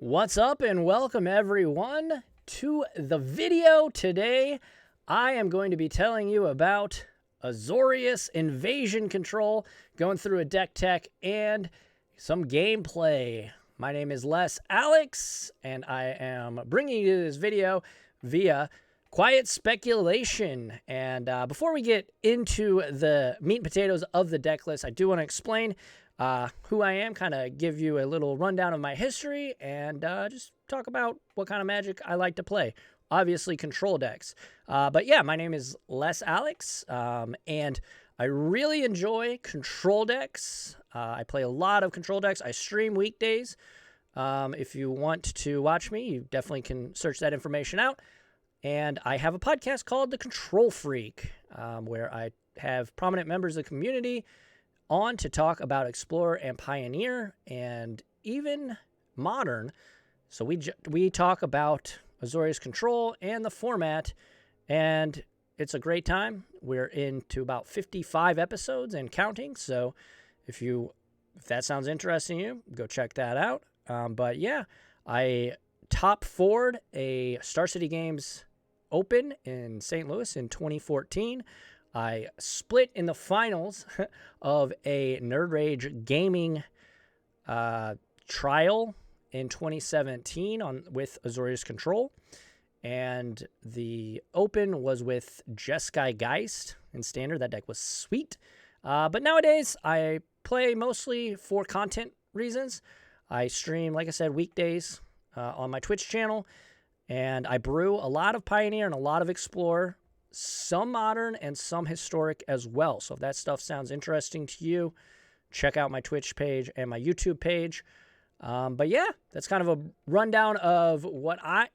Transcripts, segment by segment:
What's up and welcome everyone to the video. Today I am going to be telling you about Azorius invasion control, going through a deck tech and some gameplay. My name is Les Alex and I am bringing you this video via quiet speculation. And before we get into the meat and potatoes of the deck list, I do want to explain who I am, kind of give you a little rundown of my history, and just talk about what kind of Magic I like to play. Obviously, control decks. But yeah, my name is Les Alex, and I really enjoy control decks. I play a lot of control decks. I stream weekdays. If you want to watch me, you definitely can search that information out. And I have a podcast called The Control Freak, where I have prominent members of the community on to talk about Explorer and Pioneer and even Modern. So we talk about Azorius control and the format, and it's a great time. We're into about 55 episodes and counting, so if that sounds interesting to you, go check that out. But yeah, I top forward a Star City Games Open in St. Louis in 2014. I split in the finals of a Nerd Rage gaming trial in 2017 with Azorius Control. And the Open was with Jeskai Geist in Standard. That deck was sweet. But nowadays, I play mostly for content reasons. I stream, like I said, weekdays on my Twitch channel. And I brew a lot of Pioneer and a lot of Explorer. Some Modern and some Historic as well. So if that stuff sounds interesting to you, check out my Twitch page and my YouTube page. But yeah, that's kind of a rundown of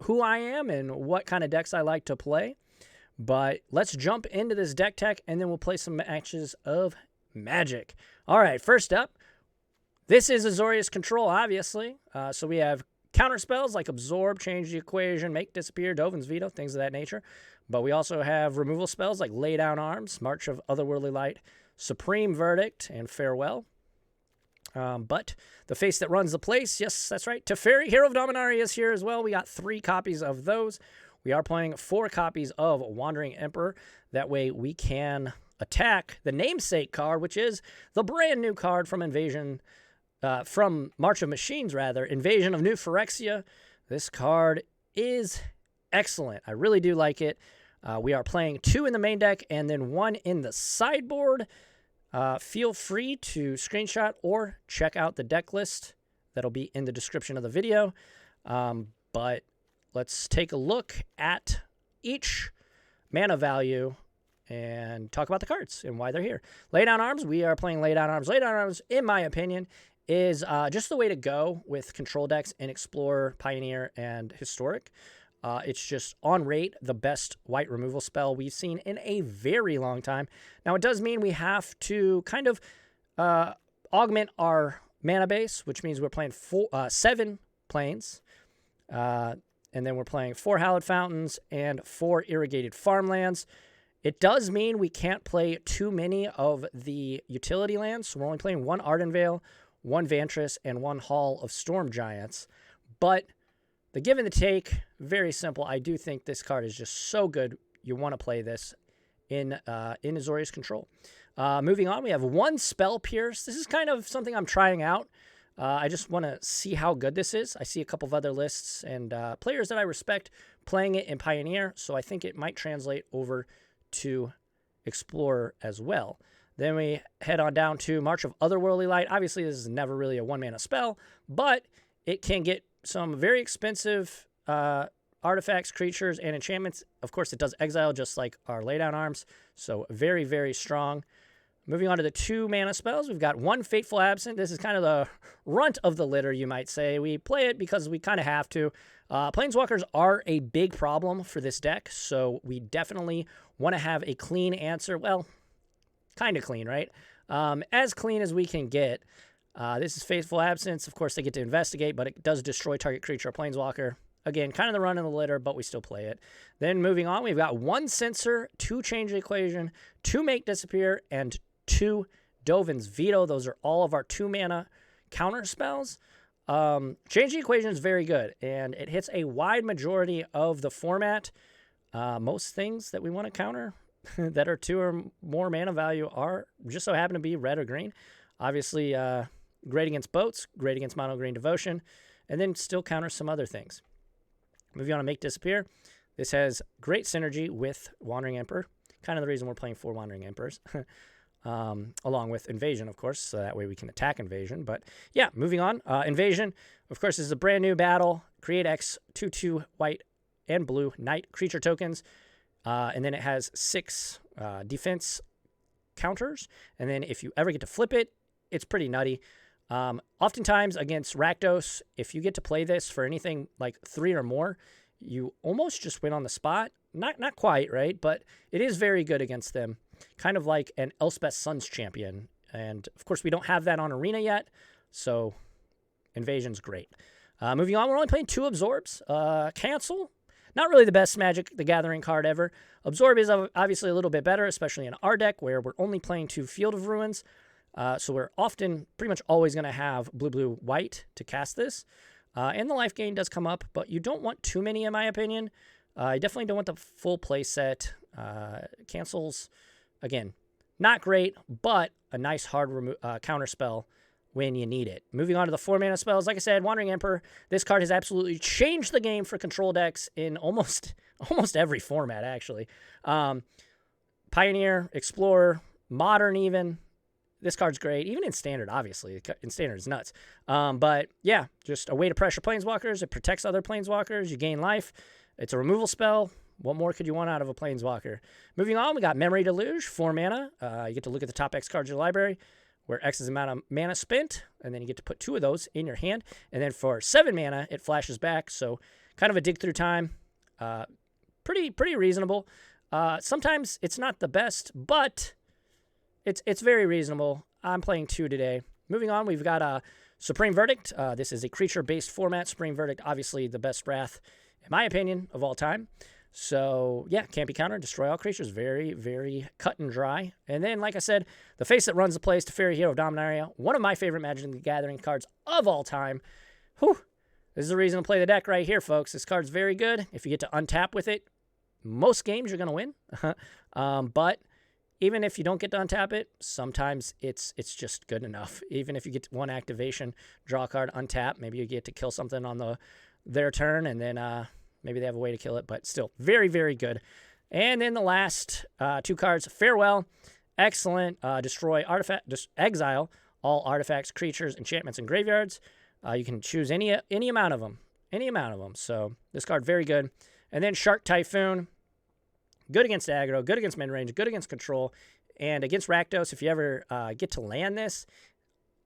who I am and what kind of decks I like to play. But let's jump into this deck tech and then we'll play some matches of Magic. All right, first up, this is Azorius control, obviously. So we have counter spells like Absorb, Change the Equation, Make Disappear, Dovin's Veto, things of that nature. But we also have removal spells like Lay Down Arms, March of Otherworldly Light, Supreme Verdict, and Farewell. But the face that runs the place, yes, that's right, Teferi, Hero of Dominaria is here as well. We got 3 copies of those. We are playing 4 copies of Wandering Emperor. That way we can attack the namesake card, which is the brand new card from from March of Machines, Invasion of New Phyrexia. This card is excellent. I really do like it. We are playing 2 in the main deck and then 1 in the sideboard. Feel free to screenshot or check out the deck list. That'll be in the description of the video. But let's take a look at each mana value and talk about the cards and why they're here. Lay Down Arms, we are playing Lay Down Arms. Lay Down Arms, in my opinion, is just the way to go with control decks in Explorer, Pioneer, and Historic. It's just on rate the best white removal spell we've seen in a very long time. Now, it does mean we have to kind of augment our mana base, which means we're playing 7 planes. And then we're playing 4 Hallowed Fountains and 4 Irrigated Farmlands. It does mean we can't play too many of the utility lands. So we're only playing 1 Ardenvale, 1 Vantress, and 1 Hall of Storm Giants. But the give and the take, very simple. I do think this card is just so good. You want to play this in Azorius control. Moving on, we have 1 Spell Pierce. This is kind of something I'm trying out. I just want to see how good this is. I see a couple of other lists and players that I respect playing it in Pioneer, so I think it might translate over to Explorer as well. Then we head on down to March of Otherworldly Light. Obviously, this is never really a 1-mana spell, but it can get some very expensive artifacts, creatures, and enchantments. Of course, it does exile just like our Lay Down Arms, so very, very strong. Moving on to the 2-mana spells, we've got 1 Fateful Absence. This is kind of the runt of the litter, you might say. We play it because we kind of have to. Planeswalkers are a big problem for this deck, so we definitely want to have a clean answer. Well, kind of clean, right? As clean as we can get. This is Fateful Absence. Of course, they get to investigate, but it does destroy target creature or planeswalker. Again, kind of the run in the litter, but we still play it. Then moving on, we've got 1 Censor, 2 Change the Equation, 2 Make Disappear, and 2 Dovin's Veto. Those are all of our 2-mana counter spells. Change the Equation is very good, and it hits a wide majority of the format. Most things that we want to counter that are 2 or more mana value are just so happen to be red or green. Obviously, great against boats, great against mono green devotion, and then still counter some other things. Moving on to Make Disappear. This has great synergy with Wandering Emperor. Kind of the reason we're playing 4 Wandering Emperors. Along with Invasion, of course, so that way we can attack Invasion. But yeah, moving on. Invasion, of course, is a brand new battle. Create X, 2/2 white and blue knight creature tokens. And then it has 6 defense counters. And then if you ever get to flip it, it's pretty nutty. Oftentimes against Rakdos, if you get to play this for anything like 3 or more, you almost just win on the spot. Not quite, right? But it is very good against them. Kind of like an Elspeth Suns champion. And of course, we don't have that on Arena yet. So Invasion's great. Moving on, we're only playing 2 Absorbs. Cancel. Not really the best Magic the Gathering card ever. Absorb is obviously a little bit better, especially in our deck where we're only playing 2 Field of Ruins. So we're often pretty much always going to have blue, white to cast this. And the life gain does come up, but you don't want too many in my opinion. You definitely don't want the full play set. Cancels, again, not great, but a nice hard counter spell when you need it. Moving on to the 4 mana spells. Like I said, Wandering Emperor. This card has absolutely changed the game for control decks in almost every format, actually. Pioneer, Explorer, Modern even. This card's great. Even in Standard, obviously. In Standard, it's nuts. But yeah, just a way to pressure Planeswalkers. It protects other Planeswalkers. You gain life. It's a removal spell. What more could you want out of a Planeswalker? Moving on, we got Memory Deluge, 4 mana. You get to look at the top X cards of your library, where X is the amount of mana spent, and then you get to put 2 of those in your hand. And then for 7 mana, it flashes back, so kind of a dig through time. Pretty reasonable. Sometimes it's not the best, but it's very reasonable. I'm playing 2 today. Moving on, we've got Supreme Verdict. This is a creature-based format. Supreme Verdict, obviously the best wrath, in my opinion, of all time. So, yeah, can't be countered. Destroy all creatures. Very, very cut and dry. And then, like I said, the face that runs the place, Teferi, Hero of Dominaria. One of my favorite Magic the Gathering cards of all time. Whew. This is the reason to play the deck right here, folks. This card's very good. If you get to untap with it, most games you're going to win. But even if you don't get to untap it, sometimes it's just good enough. Even if you get 1 activation, draw a card, untap, maybe you get to kill something on their turn, and then maybe they have a way to kill it, but still very, very good. And then the last 2 cards, Farewell, excellent. Destroy artifact, exile all artifacts, creatures, enchantments, and graveyards. You can choose any amount of them, So this card very good. And then Shark Typhoon, good against aggro, good against mid-range, good against control, and against Rakdos. If you ever get to land this,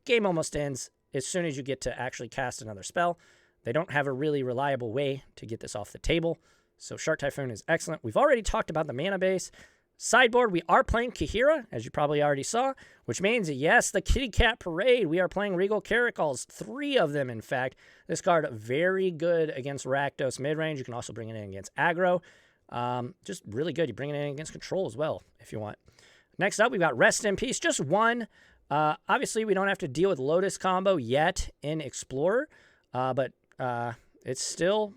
game almost ends as soon as you get to actually cast another spell. They don't have a really reliable way to get this off the table, so Shark Typhoon is excellent. We've already talked about the mana base. Sideboard, we are playing Kaheera, as you probably already saw, which means, yes, the Kitty Cat Parade. We are playing Regal Caracols, 3 of them, in fact. This card, very good against Rakdos midrange. You can also bring it in against aggro. Just really good. You bring it in against control as well, if you want. Next up, we've got Rest in Peace, just 1. Obviously, we don't have to deal with Lotus combo yet in Explorer, but it's still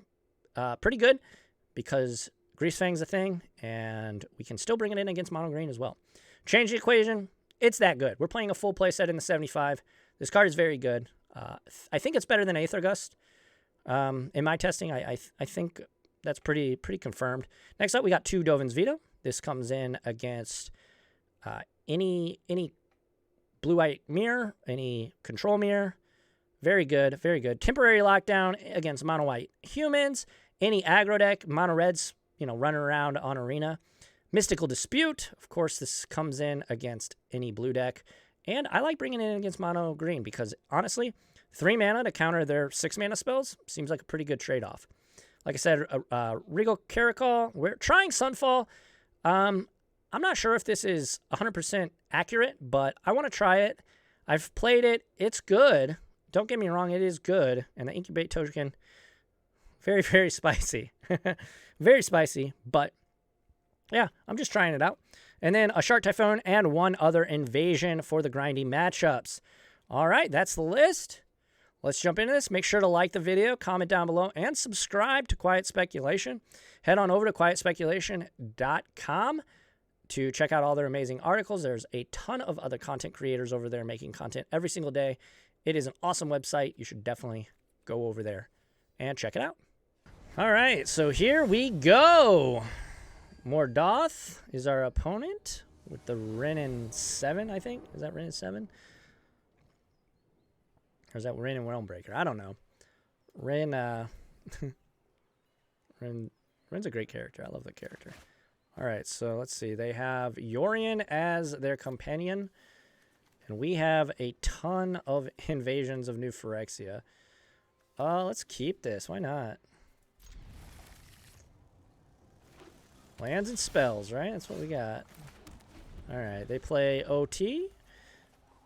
pretty good because Greasefang's a thing, and we can still bring it in against mono green as well. Change the Equation. It's that good. We're playing a full play set in the 75. This card is very good. I think it's better than Aether Gust. In my testing, I think that's pretty confirmed. Next up, we got 2 Dovin's Veto. This comes in against any blue-white mirror, any control mirror. Very good, very good. Temporary Lockdown against mono-white humans. Any aggro deck, mono-reds, running around on Arena. Mystical Dispute. Of course, this comes in against any blue deck. And I like bringing it in against mono green because, honestly, 3 mana to counter their 6 mana spells seems like a pretty good trade-off. Like I said, Regal Caracol. We're trying Sunfall. I'm not sure if this is 100% accurate, but I want to try it. I've played it. It's good. Don't get me wrong, it is good. And the Incubate token, very, very spicy. Very spicy, but yeah, I'm just trying it out. And then a Shark Typhoon and 1 other Invasion for the grindy matchups. All right, that's the list. let's jump into this. Make sure to like the video, comment down below, and subscribe to Quiet Speculation. Head on over to quietspeculation.com to check out all their amazing articles. There's a ton of other content creators over there making content every single day. It is an awesome website. You should definitely go over there and check it out. All right, so here we go. Mordoth is our opponent with the Renin 7, I think. Is that Renin 7? Or is that Renin Realmbreaker? I don't know. Ren's a great character. I love the character. All right, so let's see. They have Yorion as their companion, and we have a ton of Invasions of New Phyrexia. Let's keep this. Why not? Lands and spells, right? That's what we got. All right, they play OT,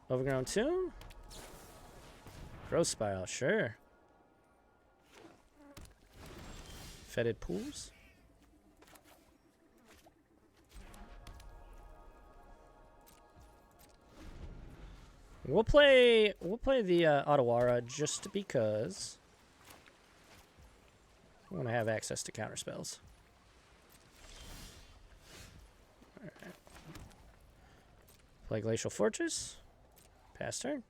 Overgrown Tomb, Growth Spiral, sure. Fetid Pools. We'll play the Otawara just because I want to have access to counter spells. All right. Play Glacial Fortress. Pass turn.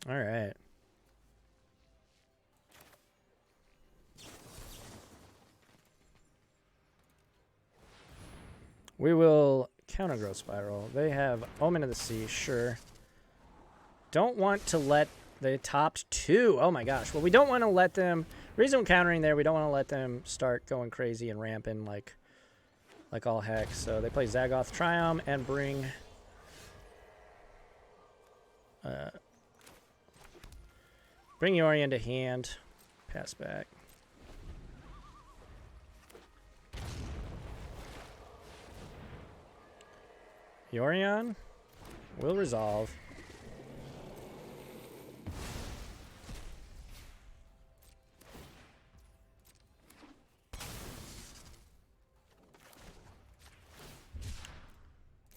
All right. We will counter Growth Spiral. They have Omen of the Sea, sure. Don't want to let the top 2. Oh my gosh. Well, we don't want to let them. Reason we're countering there, we don't want to let them start going crazy and ramping like all heck. So they play Zagoth Triumph and bring Yorion to hand. Pass back. Yorion will resolve.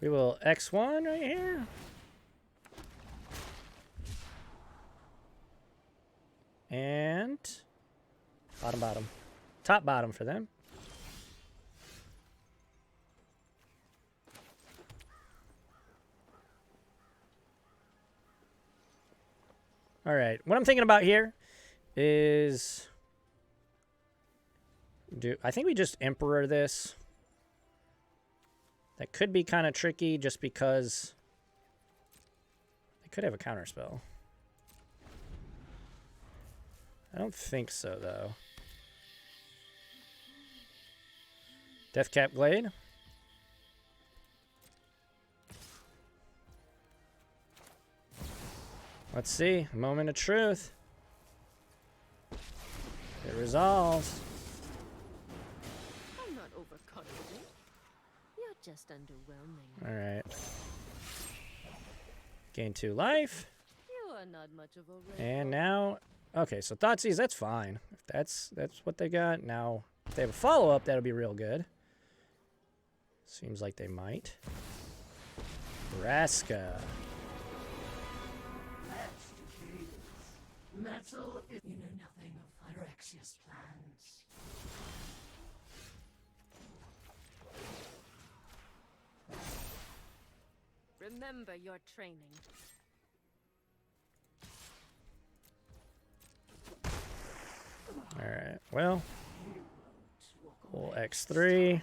We will X1 right here. And bottom. Top bottom for them. All right. What I'm thinking about here is I think we just Emperor this. That could be kind of tricky just because they could have a counter spell. I don't think so, though. Deathcap Glade. Let's see. Moment of truth. It resolves. I'm not overconfident. You're just underwhelming. All right. Gain 2 life. You are not much of a And now, okay, so Thoughtseize, that's fine. If that's what they got. Now, if they have a follow-up, that'll be real good. Seems like they might. Vraska. Metal, you know nothing of Phyrexia's plans. Remember your training. All right, well, we'll X3.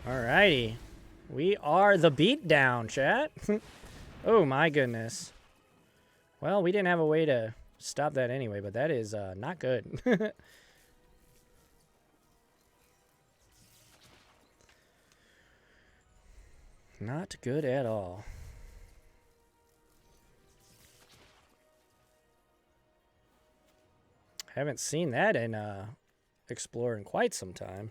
All righty. We are the beatdown, chat. Oh, my goodness. Well, we didn't have a way to stop that anyway, but that is not good. Not good at all. Haven't seen that in Explore in quite some time.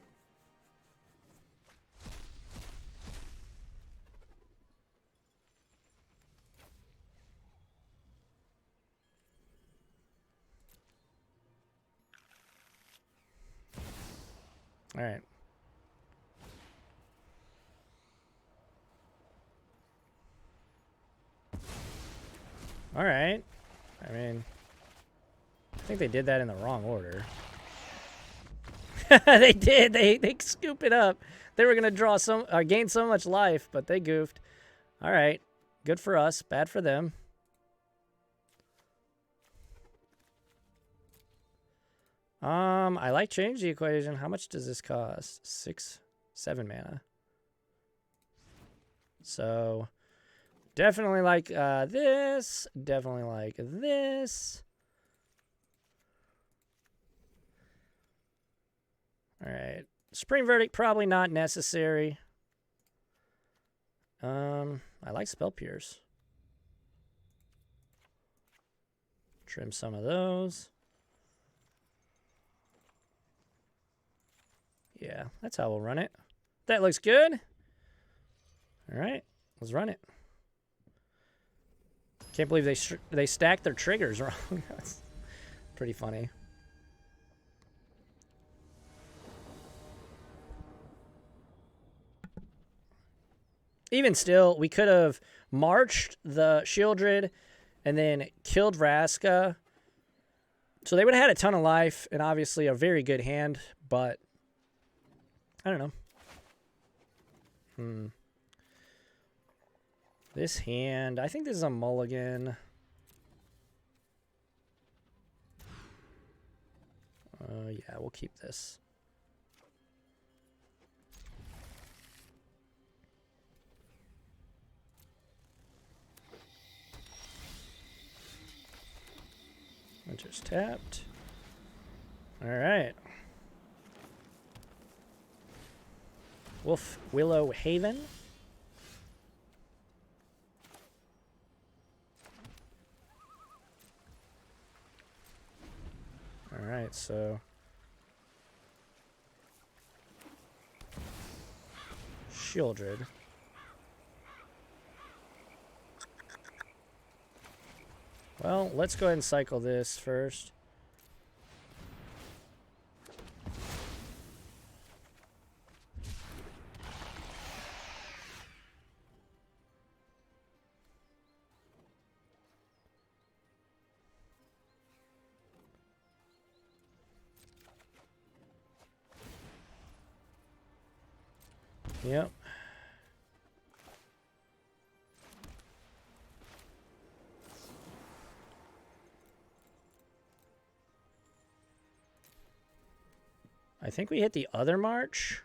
All right. All right. I mean, I think they did that in the wrong order. They did. They scoop it up. They were gonna draw gain so much life, but they goofed. All right. Good for us. Bad for them. I like change the equation. How much does this cost? 7 mana. So definitely like this. Definitely like this. All right. Supreme Verdict, probably not necessary. I like Spell Pierce. Trim some of those. Yeah, that's how we'll run it. That looks good. All right, let's run it. Can't believe they stacked their triggers wrong. That's pretty funny. Even still, we could have marched the Shieldred and then killed Vraska. So they would have had a ton of life and obviously a very good hand, but I don't know. This hand, I think this is a mulligan. Yeah, we'll keep this. Winter's tapped. All right. Willow Haven. All right, so Shieldred. Well, let's go ahead and cycle this first. Yep. I think we hit the other march.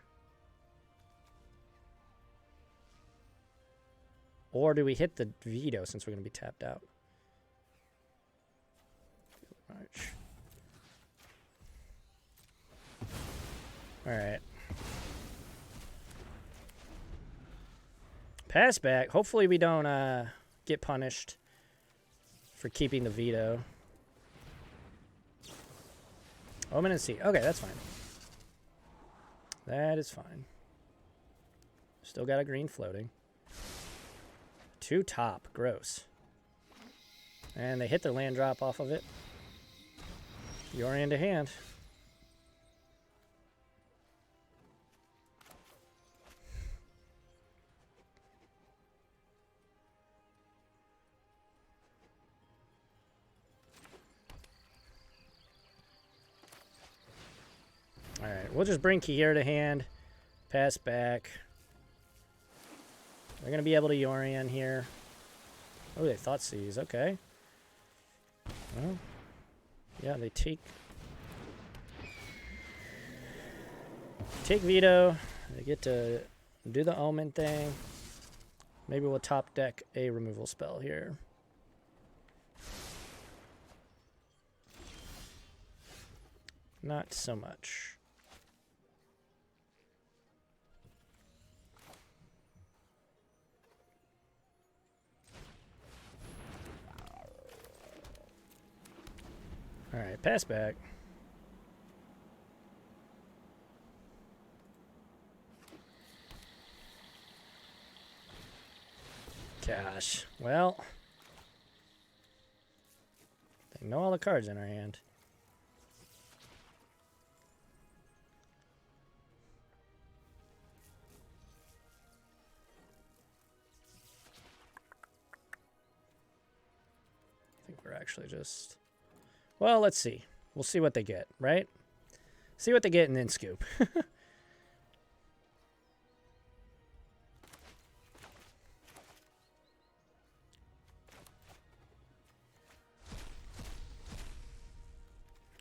Or do we hit the veto since we're going to be tapped out? March. All right. Pass back. Hopefully we don't get punished for keeping the veto. Omen and Sea. Okay, that's fine. That is fine. Still got a green floating. 2 top. Gross. And they hit their land drop off of it. Yorion to hand. Alright, we'll just bring Kaheera to hand. Pass back. They're going to be able to Yorion here. Oh, they thought seize. Okay. Well, yeah, they take veto. They get to do the omen thing. Maybe we'll top deck a removal spell here. Not so much. All right, pass back. Gosh, well, they know all the cards in our hand. we're actually just... Well, let's see. We'll see what they get, right? See what they get and then scoop.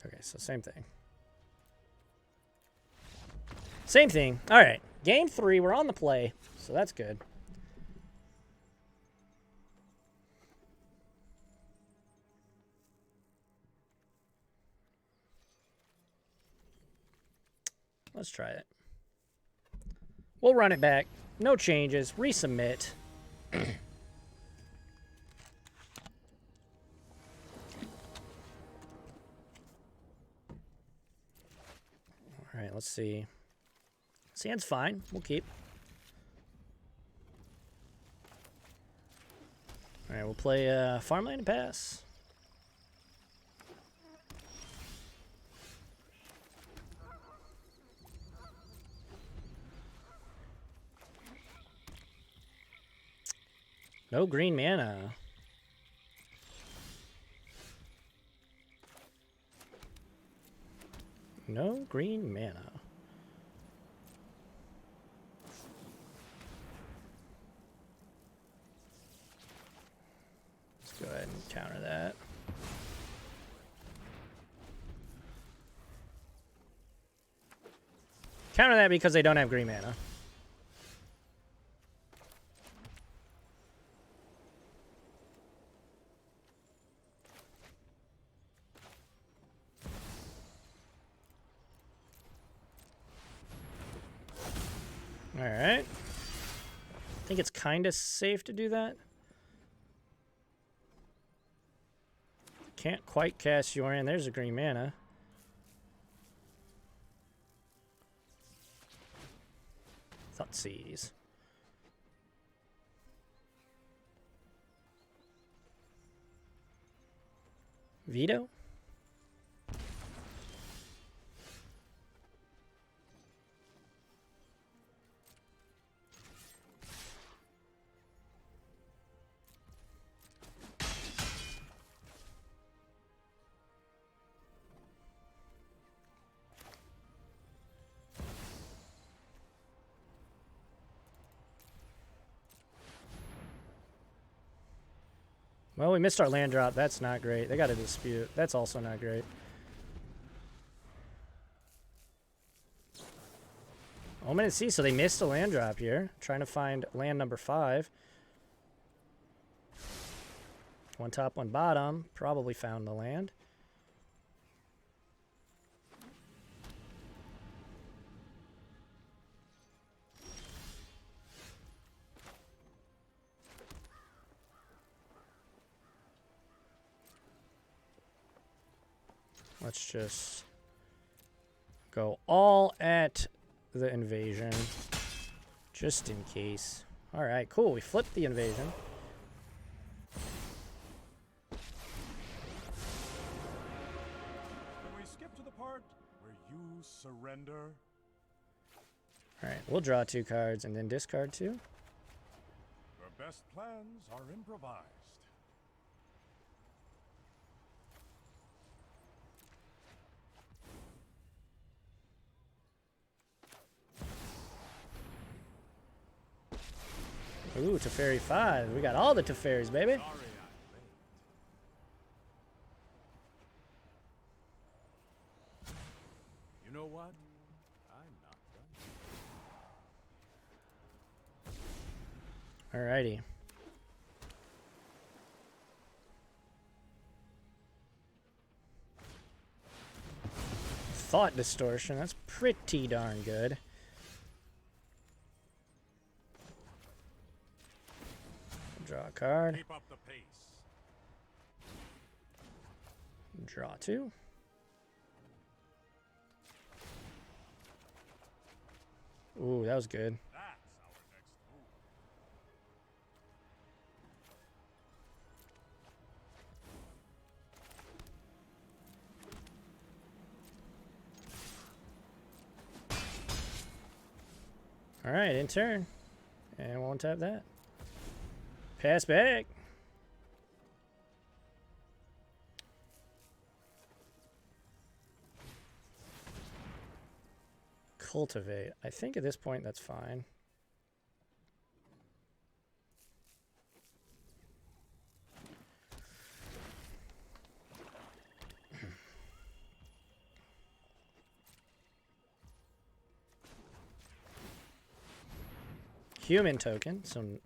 Okay, so same thing. Same thing. All right. Game 3. We're on the play, so that's good. Let's try it. We'll run it back. No changes. Resubmit. All right, let's see. Sand's fine. We'll keep. All right, we'll play Farmland and pass. No green mana. No green mana. Let's go ahead and counter that. Counter that because they don't have green mana. Alright. I think it's kind of safe to do that. Can't quite cast Soaring. There's a green mana. Thutsies. Veto? Well, we missed our land drop. That's not great. They got a dispute. That's also not great. Omen and Sea, so they missed a land drop here. Trying to find land number 5. One top, one bottom. Probably found the land. Let's just go all at the invasion, just in case. All right, cool. We flipped the invasion. Can we skip to the part where you surrender? All right, we'll draw 2 cards and then discard 2. Your best plans are improvised. Ooh, Teferi 5. We got all the Teferis, baby. Sorry I'm late. You know what? I'm not done. Alrighty. Thought distortion. That's pretty darn good. Draw a card. Keep up the pace. Draw 2. Ooh, that was good. That's our next move. All right, in turn. And we'll untap that. Pass back. cultivate. I think at this point that's fine. Human token, so we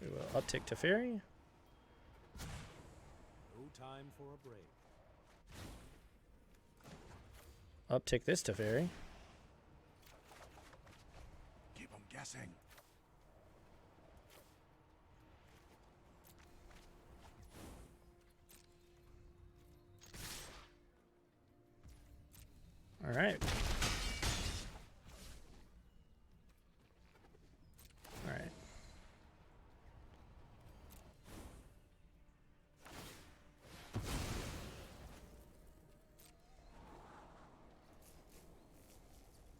will uptick Teferi. No time for a break. Uptick this Teferi. Keep them guessing. All right. All right.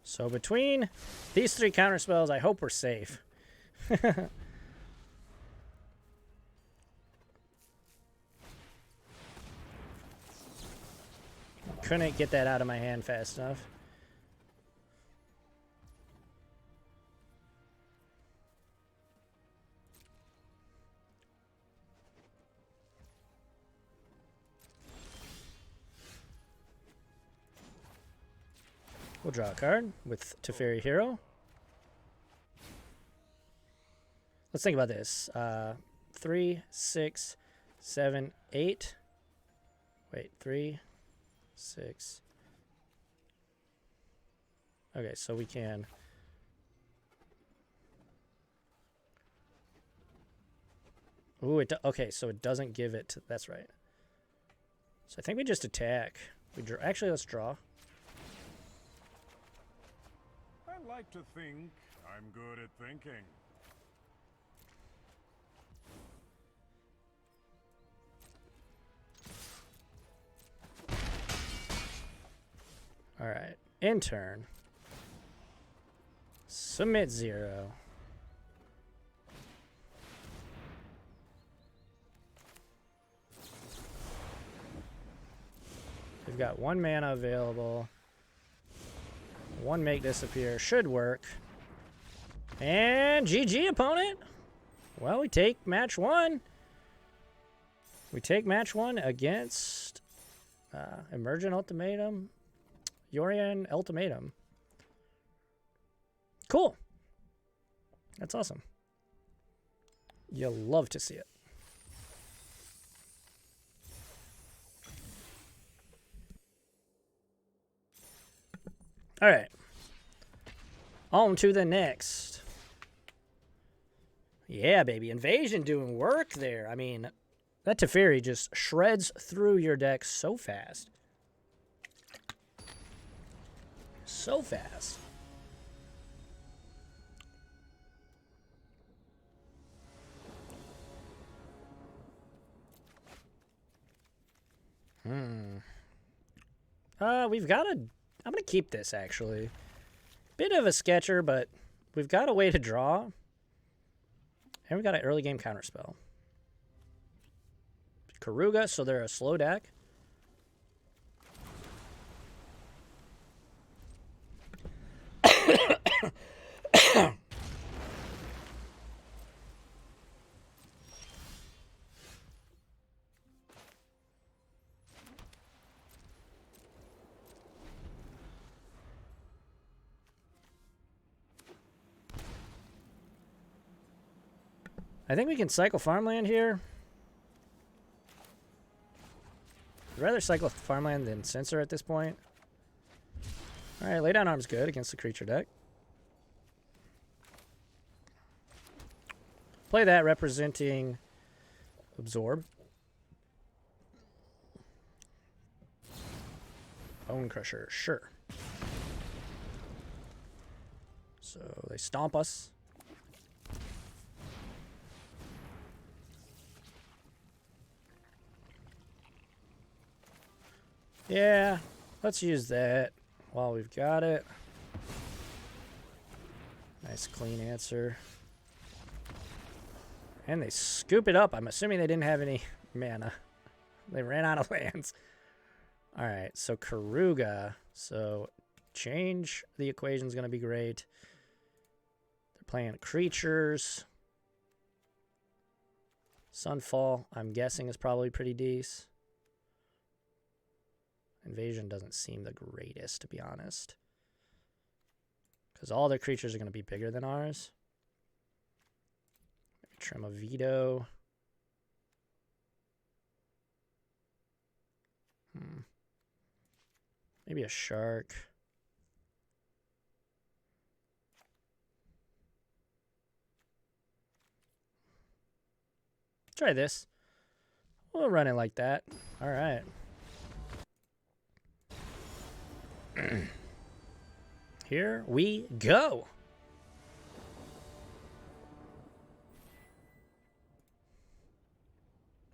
So between these three counter spells, I hope we're safe. Couldn't get that out of my hand fast enough. We'll draw a card with Teferi Hero. Let's think about this. 3, 6, 7, 8. Wait, 3, 6. Okay, so we can. Ooh, okay, so it doesn't give it to, that's right. So I think we just attack. We draw. Actually, let's draw. I like to think I'm good at thinking. All right, in turn. Submit 0. We've got 1 mana available. 1 make disappear should work. And GG, opponent. Well, we take match 1. We take match 1 against Emergent Ultimatum. Yorian Ultimatum. Cool. That's awesome. You'll love to see it. All right. On to the next. Yeah, baby. Invasion doing work there. I mean, that Teferi just shreds through your deck so fast. So fast. We've got a... I'm going to keep this, actually. Bit of a sketcher, but we've got a way to draw. And we've got an early game counterspell. Karuga, so they're a slow deck. I think we can cycle farmland here. I'd rather cycle farmland than Censor at this point. Alright, lay down arm's good against the creature deck. Play that representing Absorb. Bone Crusher, sure. So they stomp us. Yeah, let's use that while we've got it. Nice clean answer. And they scoop it up. I'm assuming they didn't have any mana. They ran out of lands. All right, so Karuga. So change the equation is going to be great. They're playing creatures. Sunfall, I'm guessing, is probably pretty decent. Invasion doesn't seem the greatest, to be honest. Because all their creatures are going to be bigger than ours. Maybe trim a Veto. Maybe a Shark. Try this. We'll run it like that. All right. Here we go.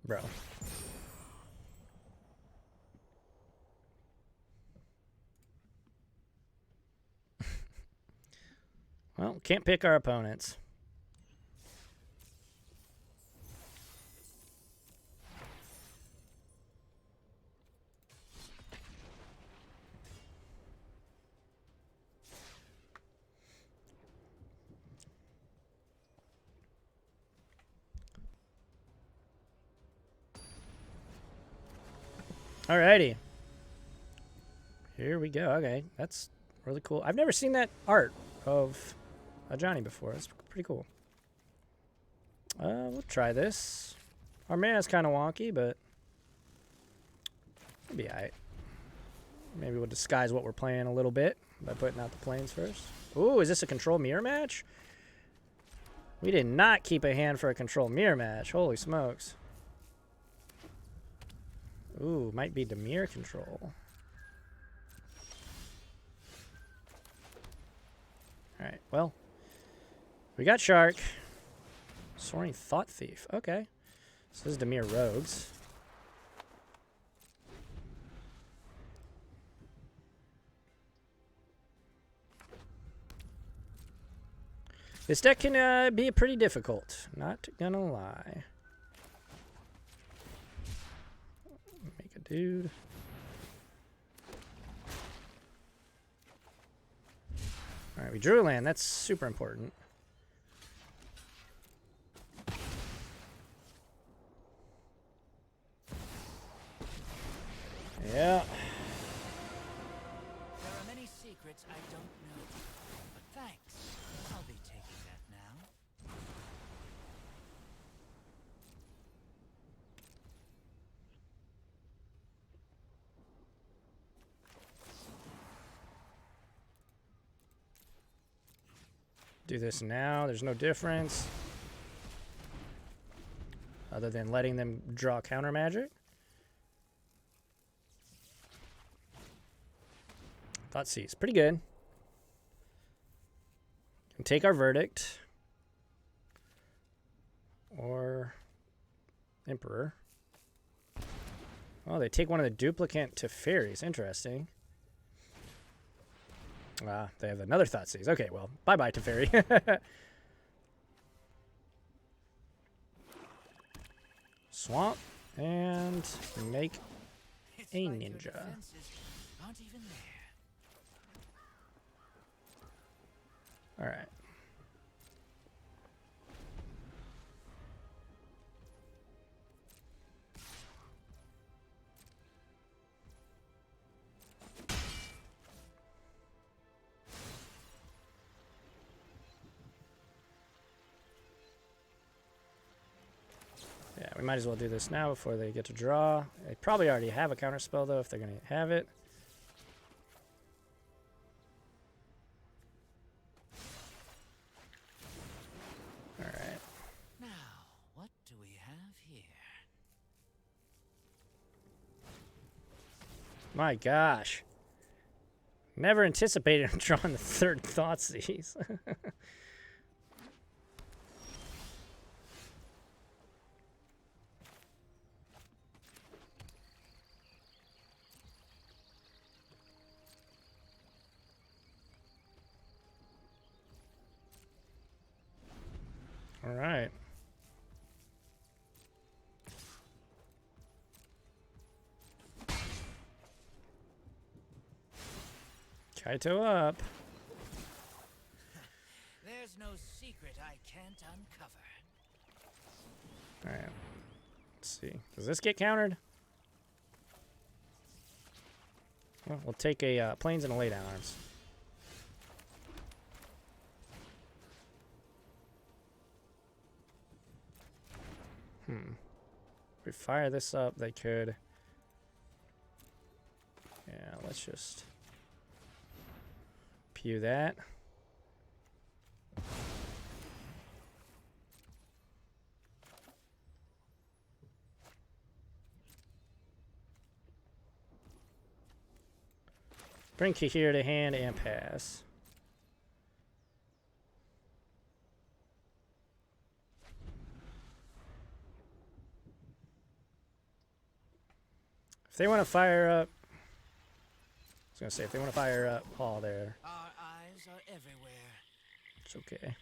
Bro. Well, can't pick our opponents. Alrighty. Here we go. Okay, that's really cool. I've never seen that art of a Johnny before. That's pretty cool. We'll try this. Our mana's kind of wonky, but it'll be alright. Maybe we'll disguise what we're playing a little bit by putting out the planes first. Ooh, is this a control mirror match? We did not keep a hand for a control mirror match. Holy smokes. Ooh, might be Demir control. Alright, well. We got Shark. Soaring Thought Thief. Okay. So this is Demir Rogues. This deck can be pretty difficult. Not gonna lie. Make a dude. Alright, we drew a land. That's super important. Yeah. There are many secrets I don't know. But thanks. I'll be taking that now. Do this now. There's no difference. Other than letting them draw counter magic. Thoughtseize. Pretty good. Can take our verdict. Or Emperor. Oh, they take one of the duplicate Teferis. Interesting. Ah, they have another Thoughtseize. Okay, well, bye-bye, Teferi. Swamp and make a ninja. Aren't even there. All right. Yeah, we might as well do this now before they get to draw. They probably already have a counterspell, though, if they're going to have it. All right. Now, what do we have here? My gosh. Never anticipated him drawing the third Thoughtseize. All right. Kaito up. There's no secret I can't uncover. Alright. Let's see. Does this get countered? Well, we'll take a plains and a laydown arms. If we fire this up, they could. Yeah, let's just pew that. Bring Kaheera to hand and pass. If they want to fire up, I was gonna say if they want to fire up Hall there, Our eyes are everywhere. it's okay.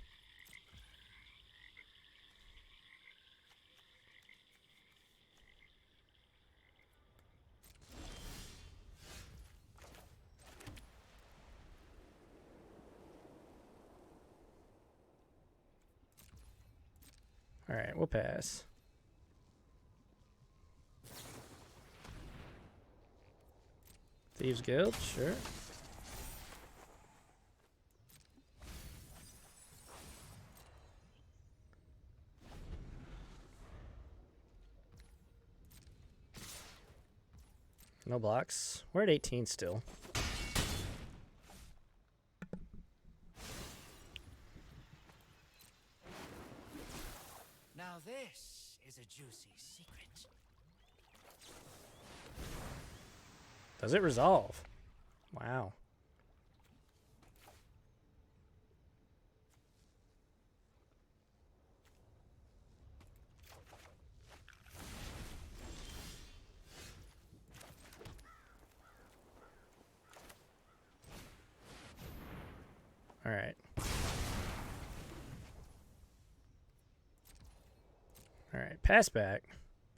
All right, we'll pass. Thieves Guild, sure. No blocks. We're at 18 still. Now this is a juicy secret. Does it resolve? Wow. All right. All right, pass back.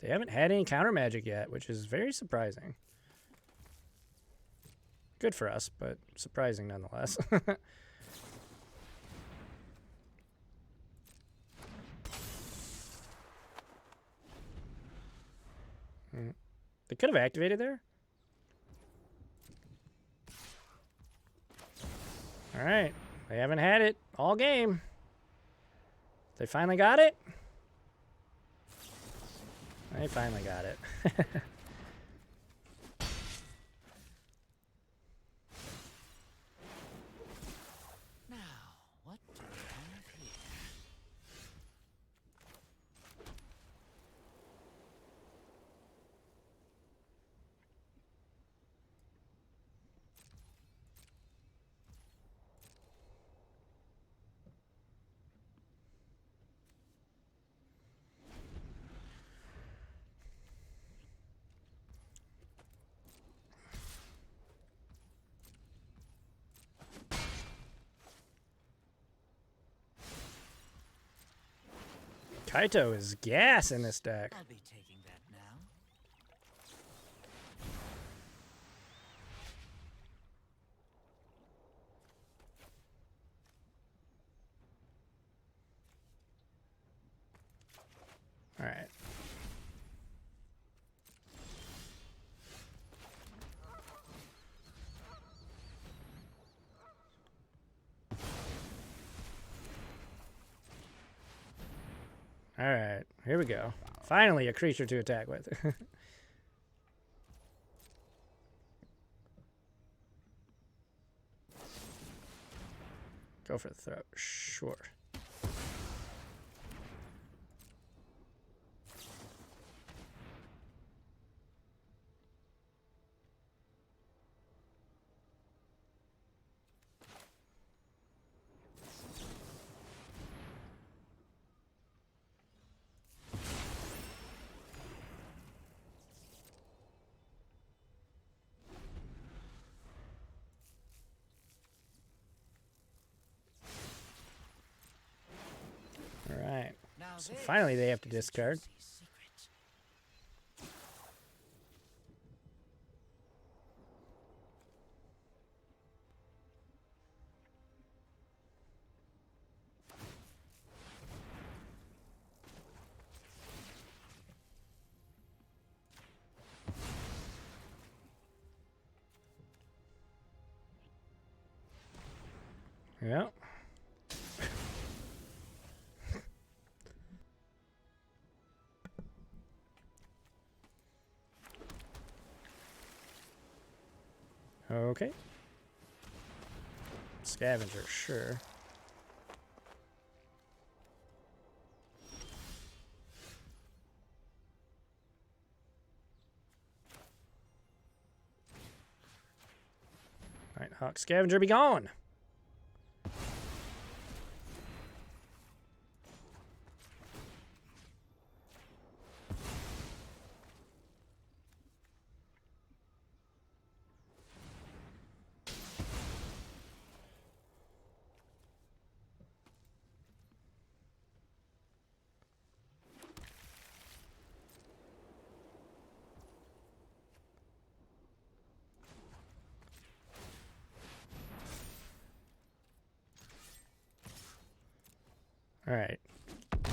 They haven't had any counter magic yet, which is very surprising. Good for us, but surprising nonetheless. They could have activated there. All right. They haven't had it all game. They finally got it. They finally got it. Now, what do we have here? Kaito is gas in this deck. I'll be taking that now. All right. All right, here we go. Finally, a creature to attack with. Go for the throat. Sure. All right. Now So this finally they have to is a discard. juicy secret. Yeah. Okay. Scavenger, sure. Alright, Hawk Scavenger, be gone! Alright.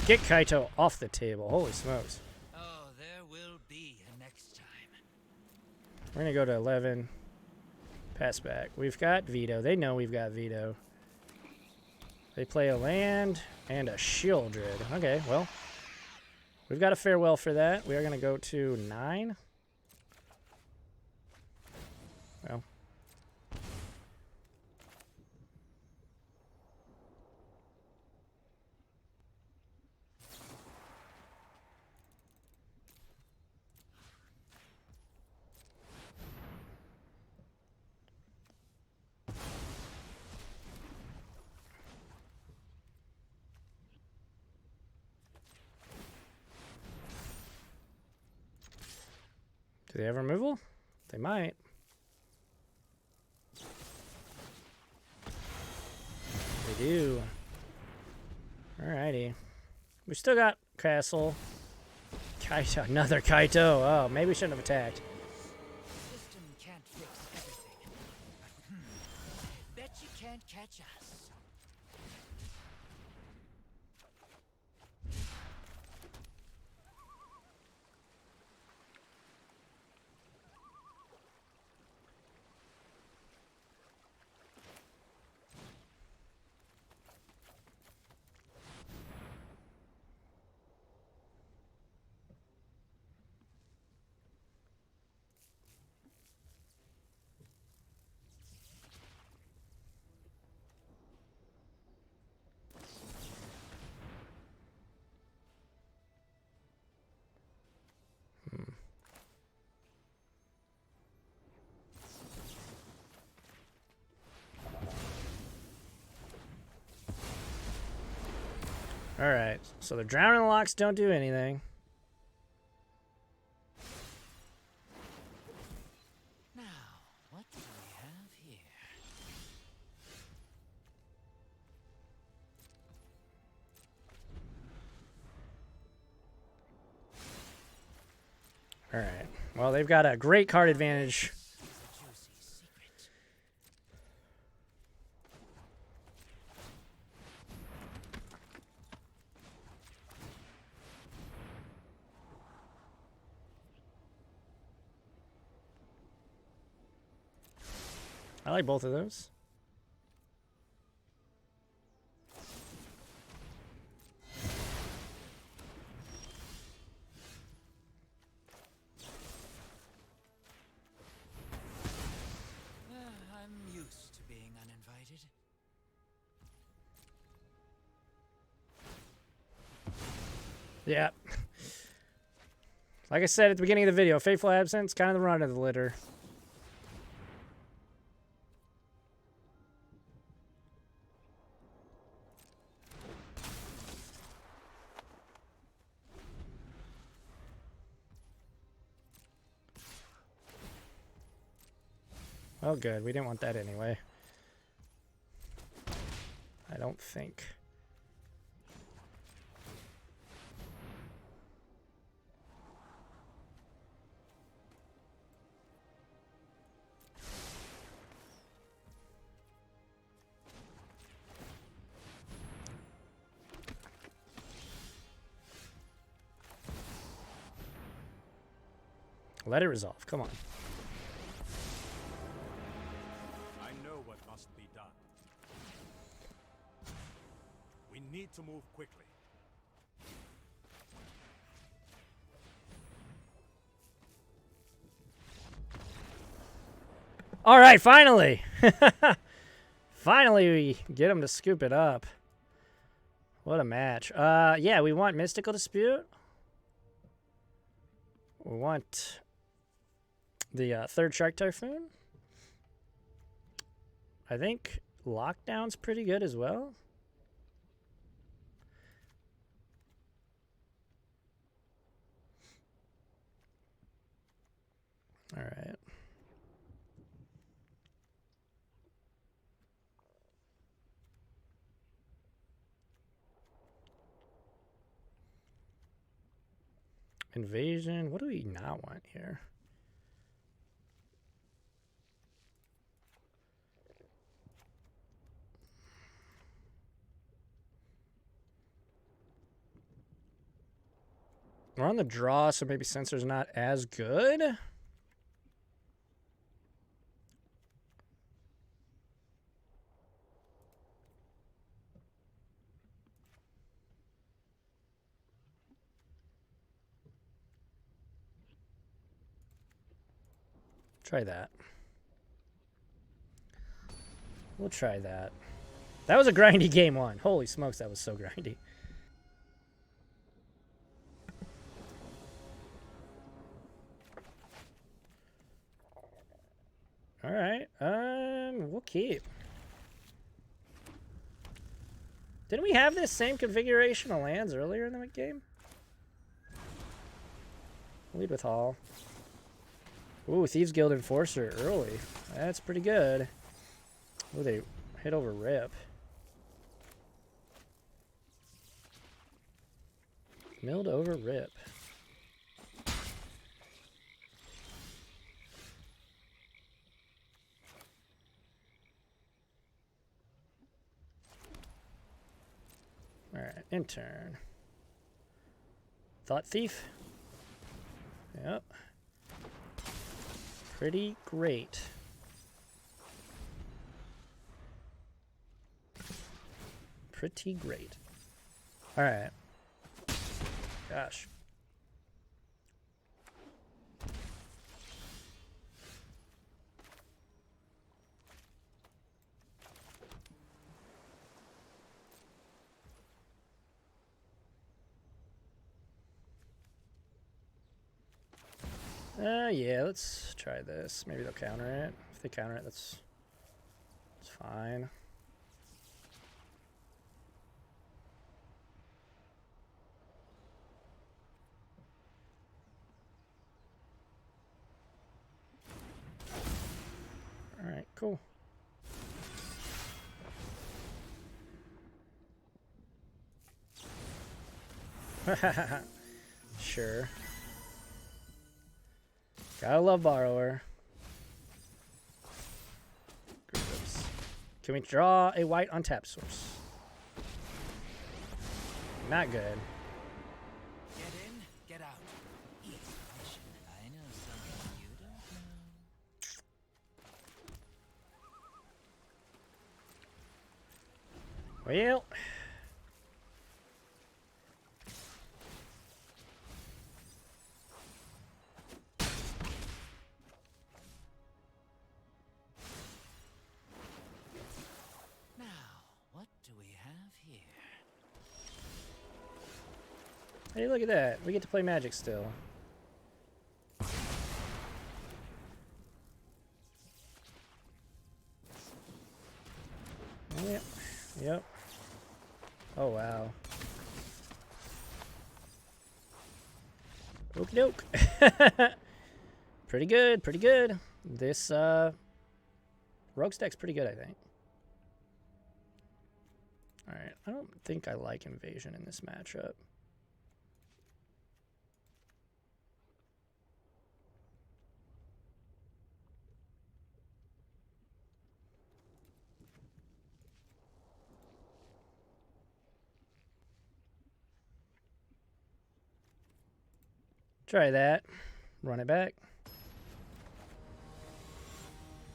Get Kaito off the table. Holy smokes. Oh, there will be a next time. We're going to go to 11. Pass back. We've got Veto. They know we've got Veto. They play a land and a Shieldred. Okay, well. We've got a farewell for that. We are going to go to 9. Well. Do they have removal? They might. They do. Alrighty. We still got Castle. Kaito. Another Kaito. Oh, maybe we shouldn't have attacked. The system can't fix everything. Bet you can't catch us. Alright, so the Drowning Locks don't do anything. Now, what do we have here? Alright, well, they've got a great card advantage. This is a juicy secret. I like both of those. I'm used to being uninvited. Yeah. Like I said at the beginning of the video, Fateful Absence, kind of the run of the litter. Oh, good. We didn't want that anyway. I don't think. Let it resolve. Come on. I know what must be done. need to move quickly. All right, finally. Finally, we get him to scoop it up. What a match. Yeah, we want Mystical Dispute. We want the third Shark Typhoon. I think Lockdown's pretty good as well. All right. Invasion. What do we not want here? We're on the draw, so maybe Censor's not as good. Try that. We'll try that. That was a grindy game one. Holy smokes, that was so grindy. All right. We'll keep. Didn't we have this same configuration of lands earlier in the game? Lead with Hall. Ooh, Thieves Guild Enforcer early. That's pretty good. Ooh, they hit over Rip. Milled over Rip. Alright, intern. Thought Thief. Yep. Pretty great. Pretty great. Alright. Gosh. Yeah, let's try this. Maybe they'll counter it. If they counter it, that's fine. All right, cool. Sure. Gotta love Borrower. Oops. Can we draw a white untap source? Not good. Get in, get out. Easy mission. I know something you don't know. Well. Hey, look at that. We get to play Magic still. Yep. Yep. Oh, wow. Okie doke. Pretty good, pretty good. This rogue stack's pretty good, I think. Alright, I don't think I like Invasion in this matchup. Try that. Run it back.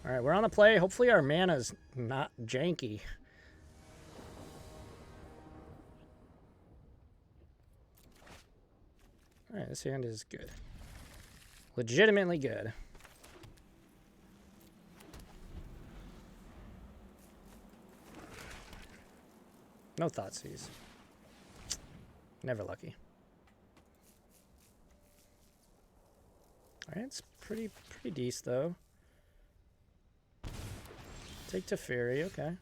All right, we're on the play. Hopefully our mana's not janky. Alright, this hand is good. Legitimately good. No Thoughtseize. Never lucky. Alright, it's pretty decent though. Take Teferi, okay.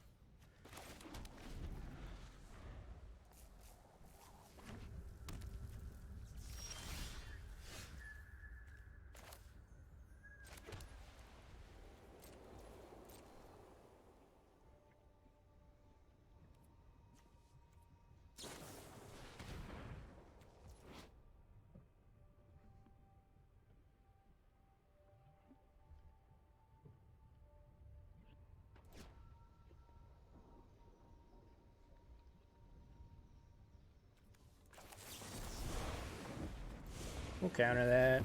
We'll counter that.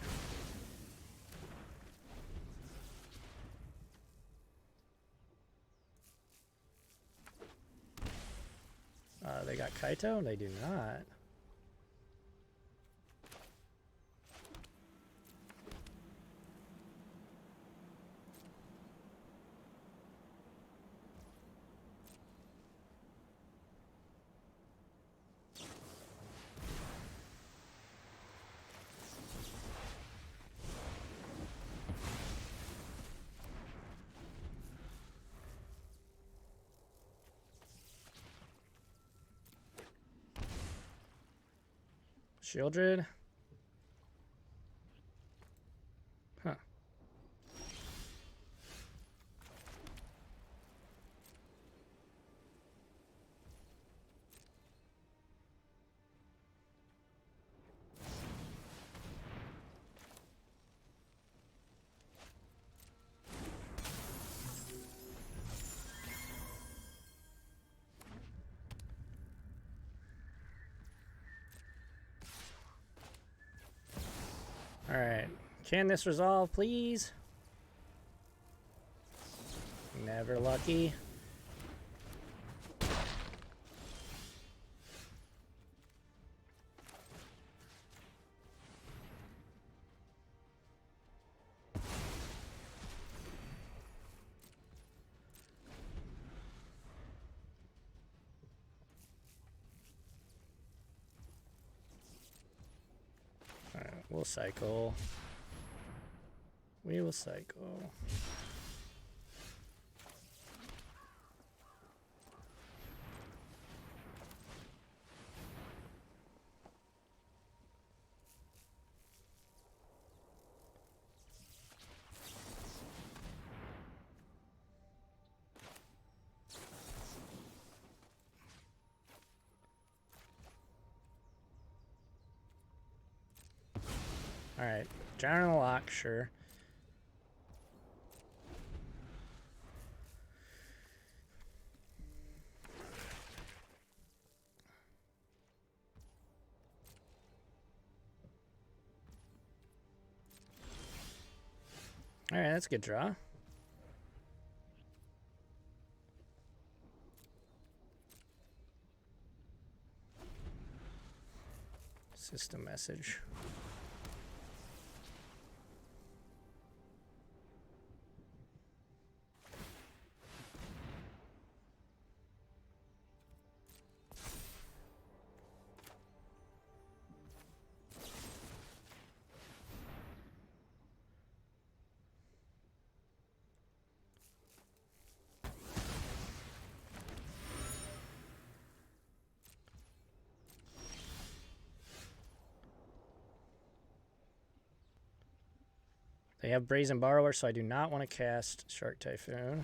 They got Kaito? They do not. Shieldred? Huh. Alright. Can this resolve, please? Never lucky. Alright, we'll cycle. We will cycle. Alright, General Lock, sure. Alright, that's a good draw. System message. They have Brazen Borrower, so I do not want to cast Shark Typhoon.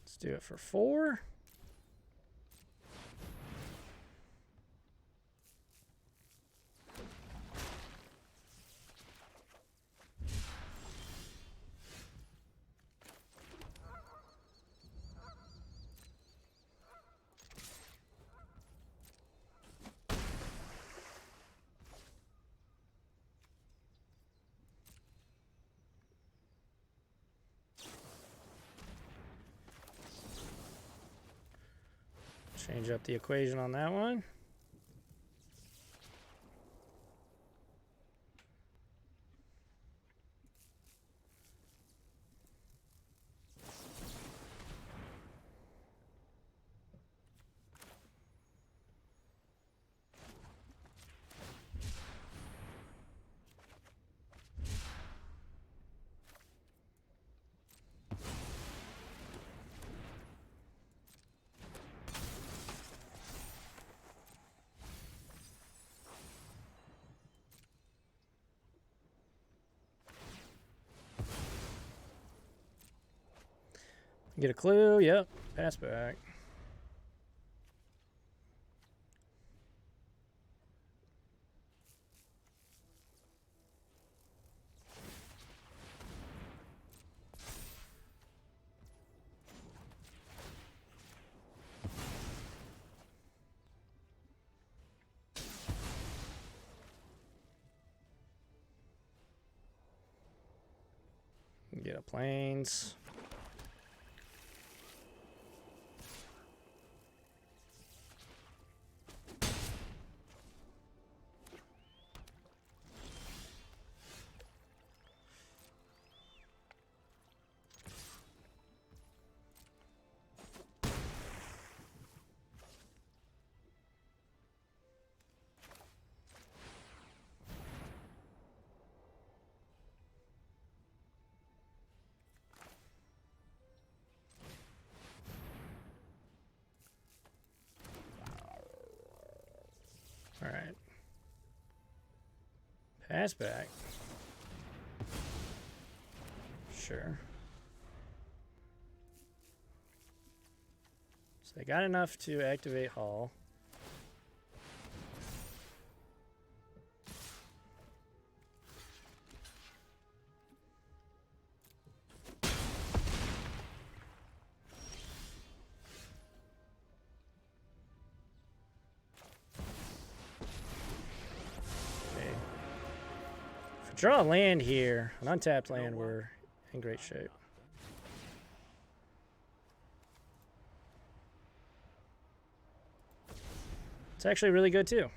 Let's do it for 4. Change up the equation on that one. Get a clue. Yep. Pass back. Get a plains. All right. Pass back. Sure. So they got enough to activate Hall. Draw a land here, an untapped land, we're in great shape. It's actually really good too.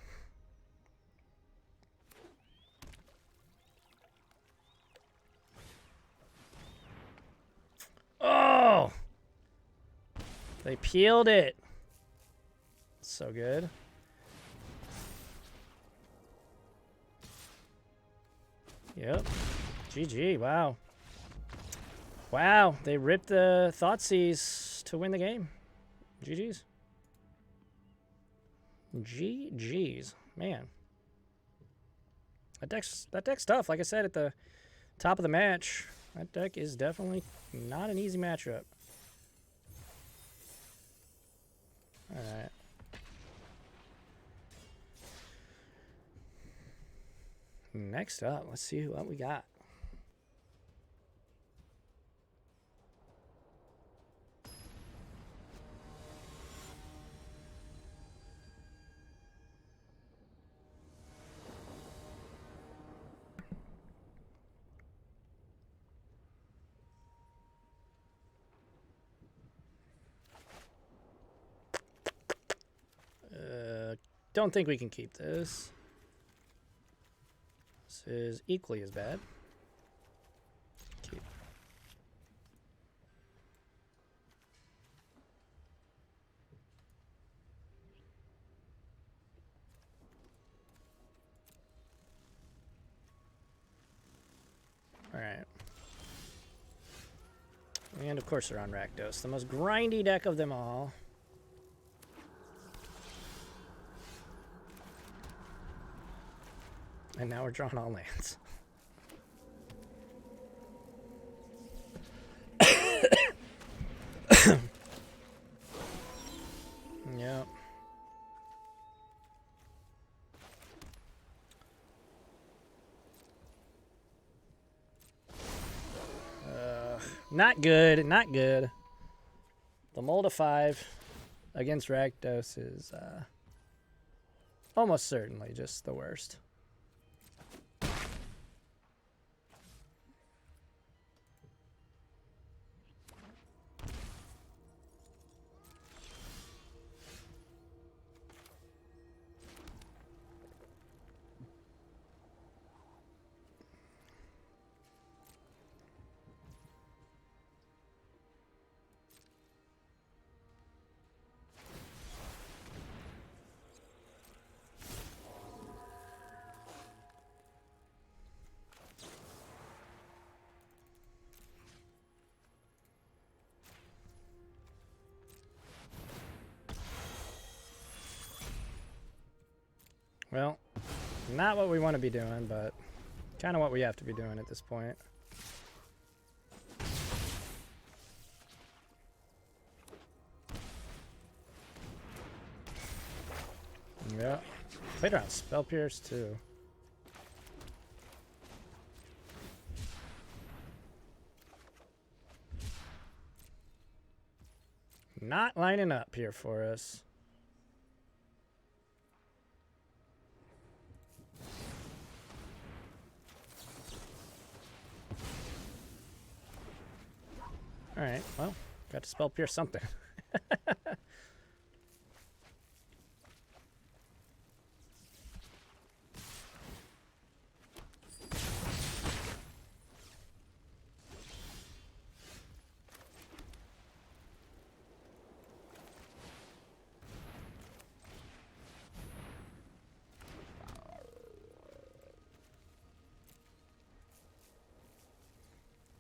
Oh! They peeled it. So good. Yep. GG. Wow. Wow. They ripped the Thoughtseize to win the game. GG's. GG's. Man. That deck's tough. Like I said at the top of the match, that deck is definitely not an easy matchup. Alright. Next up, let's see what we got. Don't think we can keep this. This is equally as bad. Keep. All right. And of course they're on Rakdos, the most grindy deck of them all. And now we're drawing all lands. Yep. Not good, not good. The mold of 5 against Rakdos is almost certainly just the worst. Well, not what we want to be doing, but kind of what we have to be doing at this point. Yeah. Played around Spell Pierce too. Not lining up here for us. Alright, well, got to Spell Pierce something.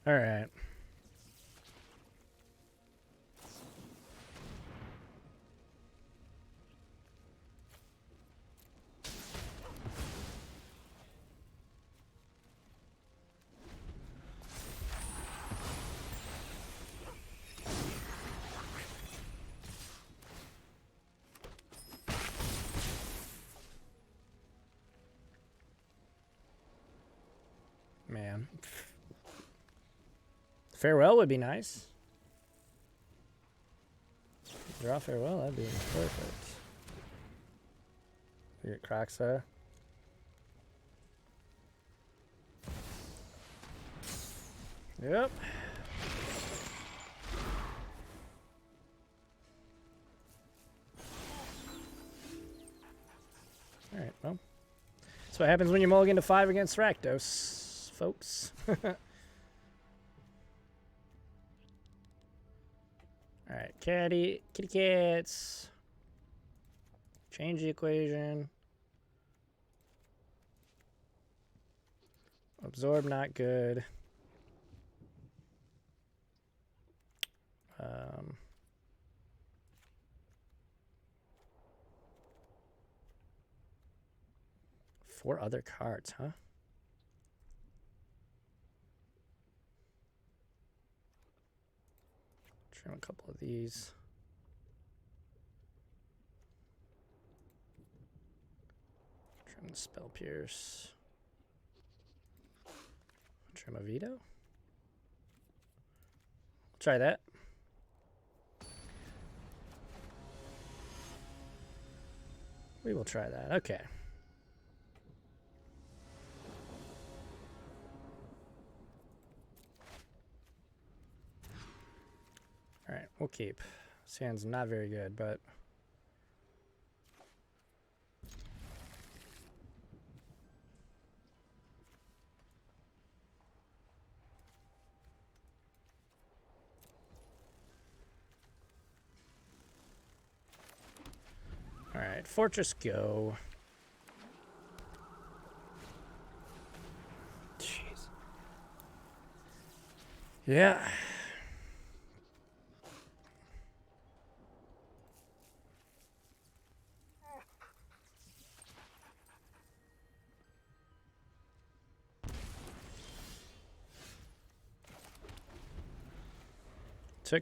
All right. Man. Farewell would be nice. Draw Farewell, that'd be perfect. We get Croxa. Yep. Alright, well. That's what happens when you mulligan to 5 against Rakdos, folks. Alright, kitty cats. Change the equation. Absorb, not good. Four other cards, huh? Trim a couple of these. Trim the Spell Pierce. Trim a Veto. Try that. We will try that. Okay. All right, we'll keep. This hand's not very good, but all right, Fortress go. Jeez. Yeah.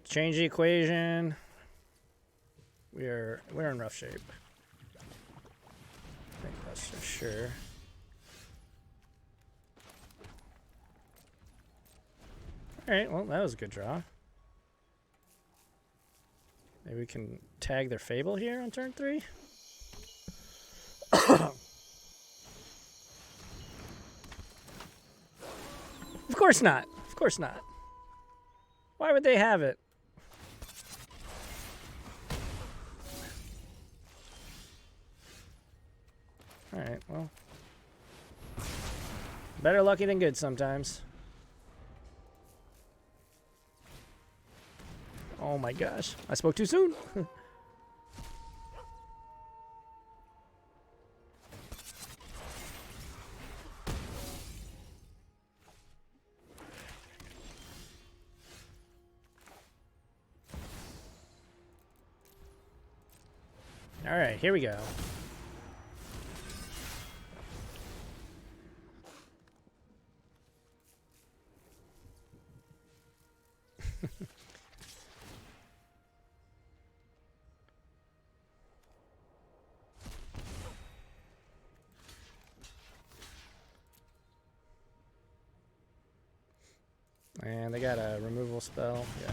Change the equation. We're in rough shape. I think that's for sure. All right, well, that was a good draw. Maybe we can tag their Fable here on turn 3. Of course not. Of course not. Why would they have it? Alright, well. Better lucky than good sometimes. Oh my gosh. I spoke too soon. All right, here we go. And they got a removal spell. Yeah.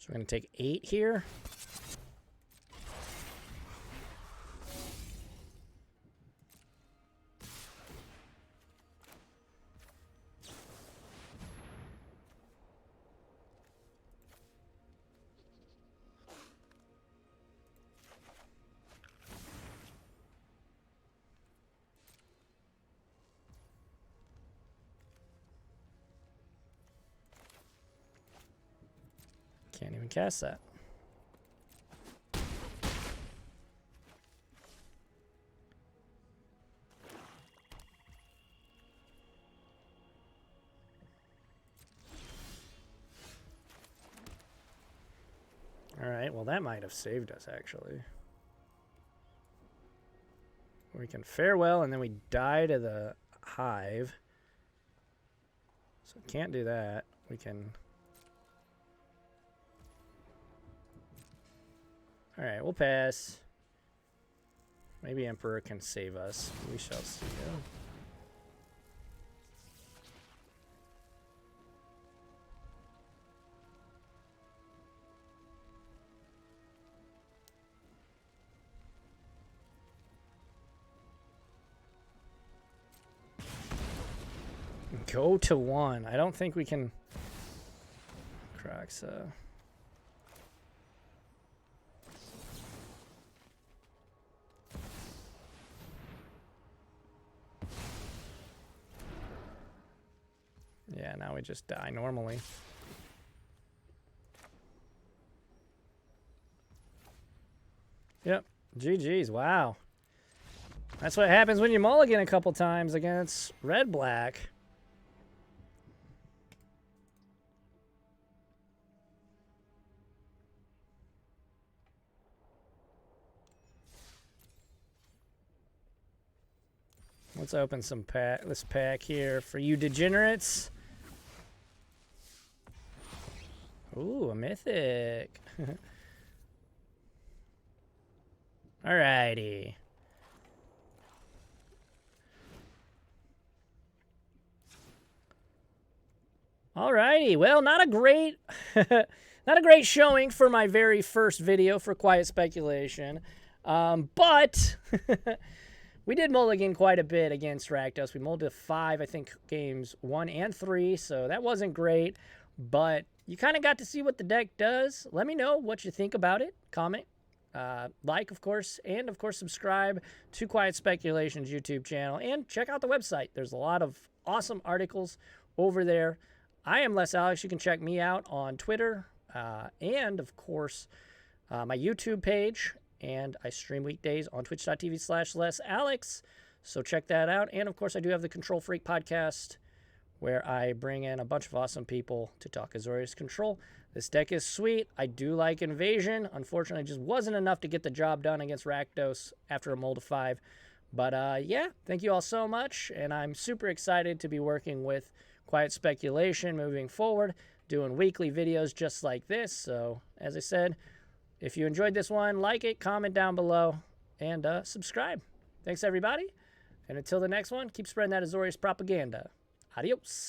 So we're going to take 8 here. Can't even cast that. All right, well, that might have saved us, actually. We can farewell, and then we die to the hive. So we can't do that. We can... All right, we'll pass. Maybe Emperor can save us. We shall see. Go to 1. I don't think we can... Croxa. Yeah, now we just die normally. Yep. GG's. Wow. That's what happens when you mulligan a couple times against red-black. Let's open some this pack here for you degenerates. Ooh, a mythic. Alrighty. Alrighty. Well, not a great not a great showing for my very first video for Quiet Speculation. But we did mulligan quite a bit against Rakdos. We mulled to 5, I think, games 1 and 3, so that wasn't great. But you kind of got to see what the deck does. Let me know what you think about it. Comment, like, of course, and, of course, subscribe to Quiet Speculation's YouTube channel. And check out the website. There's a lot of awesome articles over there. I am Les Alex. You can check me out on Twitter and, of course, my YouTube page. And I stream weekdays on twitch.tv/LesAlex. So check that out. And, of course, I do have the Control Freak podcast where I bring in a bunch of awesome people to talk Azorius Control. This deck is sweet. I do like Invasion. Unfortunately, it just wasn't enough to get the job done against Rakdos after a mull to 5. But, yeah, thank you all so much. And I'm super excited to be working with Quiet Speculation moving forward, doing weekly videos just like this. So, as I said, if you enjoyed this one, like it, comment down below, and subscribe. Thanks, everybody. And until the next one, keep spreading that Azorius propaganda. Adios.